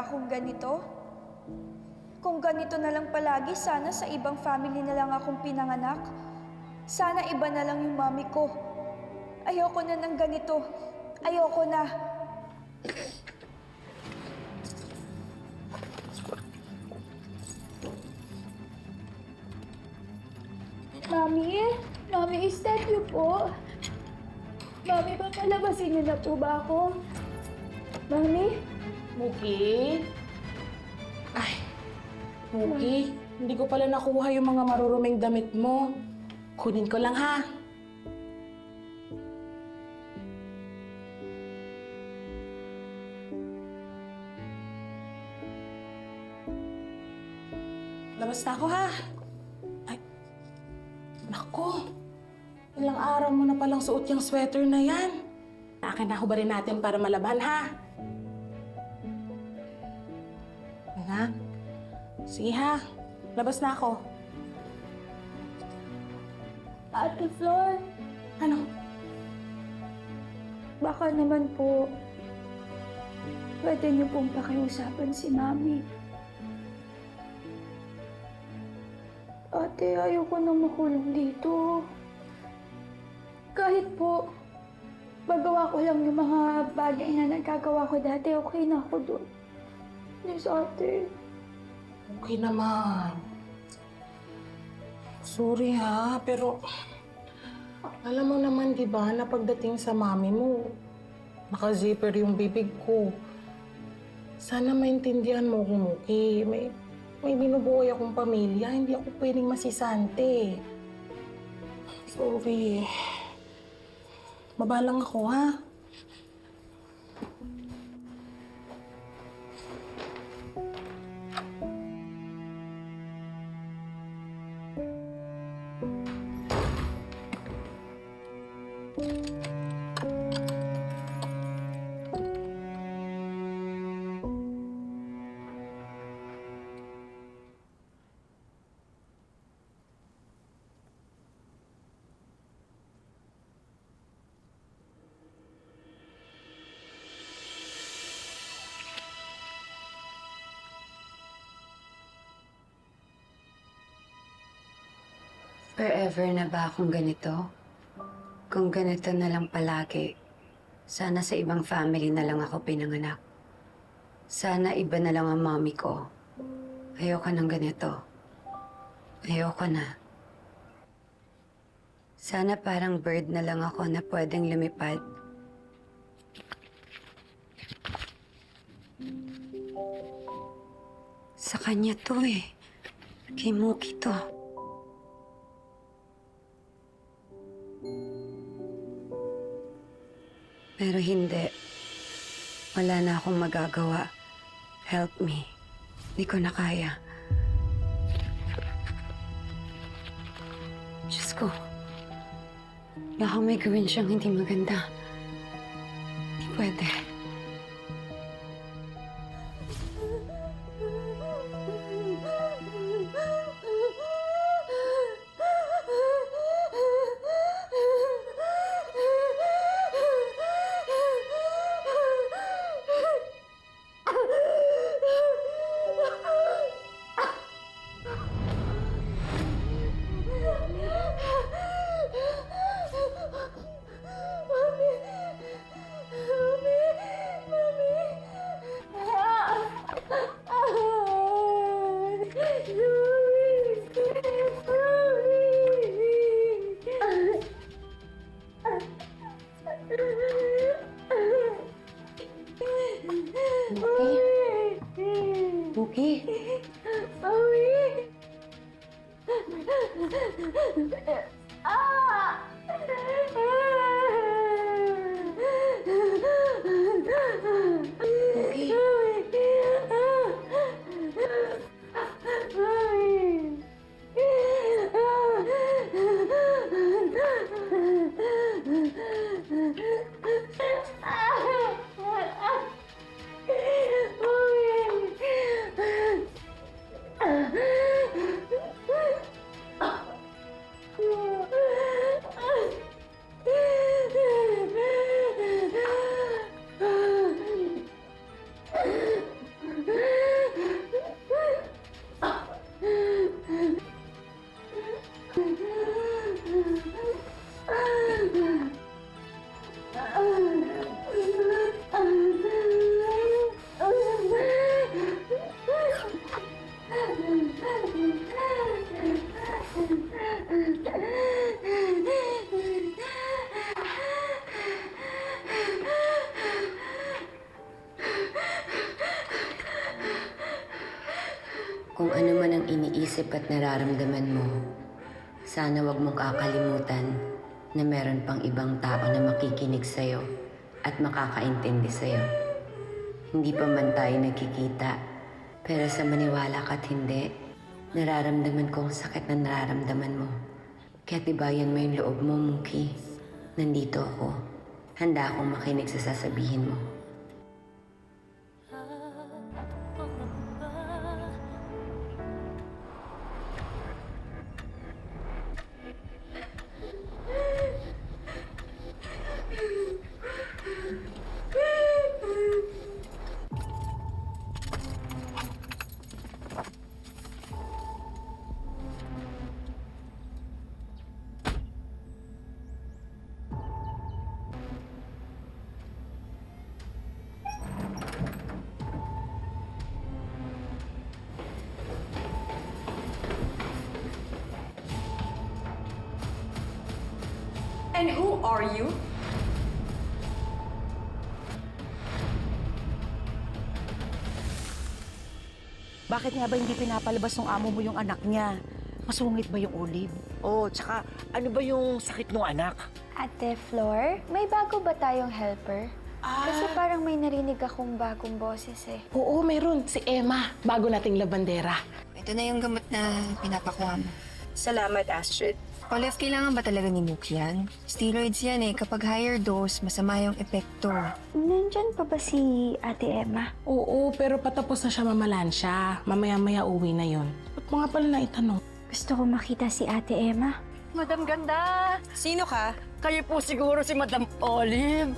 akong ganito? Kung ganito na lang palagi, sana sa ibang family na lang akong pinanganak. Sana iba na lang yung mami ko. Ayoko na ng ganito. Ayoko na. Mami? Mami, is that you po? Mami, papalabasin niyo na po ba ako? Mami? Muki? Ay, Muki, hindi ko pala nakuha yung mga maruruming damit mo. Kunin ko lang ha. Labas na ako ha. Ay, naku. Ilang araw mo na palang suot yung sweater na yan. Akin na hubarin natin para malaban ha. Anak, sige ha. Labas na ako. Ate Flor, Ano? baka naman po pwede niyo pong pakiusapan si Mami. Ate, ayoko na makulong dito. Kahit po magawa ko lang yung mga bagay na nagagawa ko dati, okay na ako doon. Yes, ate. Okay naman. Sorry ha, pero alam mo naman di ba na pagdating sa mami mo, naka-zipper yung bibig ko. Sana maintindihan mo ko, Muki. May binubuhay akong pamilya, hindi ako pwedeng masisante. Sorry. Baba lang ako ha. Forever na ba akong ganito? Kung ganito na lang palagi, sana sa ibang family na lang ako pinanganak. Sana iba na lang ang mommy ko. Ayoko ng ganito. Ayoko na. Sana parang bird na lang ako na pwedeng lumipad. Sa kanya to eh. Kay Muki to. Pero hindi. Wala na akong magagawa. Help me. Hindi ko na kaya. Diyos ko. Baka may gawin siyang hindi maganda. Hindi pwede. Muki? Mami! Ah! Muki? Kung ano man ang iniisip at nararamdaman mo, sana wag mong kakalimutan na meron pang ibang tao na makikinig sa'yo at makakaintindi sa'yo. Hindi pa man tayo nagkikita, pero sa maniwala ka't hindi, nararamdaman ko ang sakit na nararamdaman mo. Kaya tibayan mo yung loob mo, Muki. Nandito ako. Handa akong makinig sa sasabihin mo. And who are you? Bakit nga ba hindi pinapalabas ng amo mo yung anak niya? Masungit ba yung Olive? Oh, tsaka ano ba yung sakit ng anak? Ate Flor, may bago ba tayong helper? Kasi parang may narinig akong bagong boses eh. Oo, meron. Si Emma, bago nating labandera. Ito na yung gamot na pinapakuha mo. Salamat, Astrid. Olive, kailangan ba talaga ni Mookie yan? Steroids yan eh. Kapag higher dose, masama yung epekto. Nandyan pa ba si Ate Emma? Oo, pero patapos na siya mamalansya. Mamaya-maya uwi na yon. Ba't mo nga pala naitanong? Gusto ko makita si Ate Emma. Madam Ganda! Sino ka? Kayo po siguro si Madam Olive.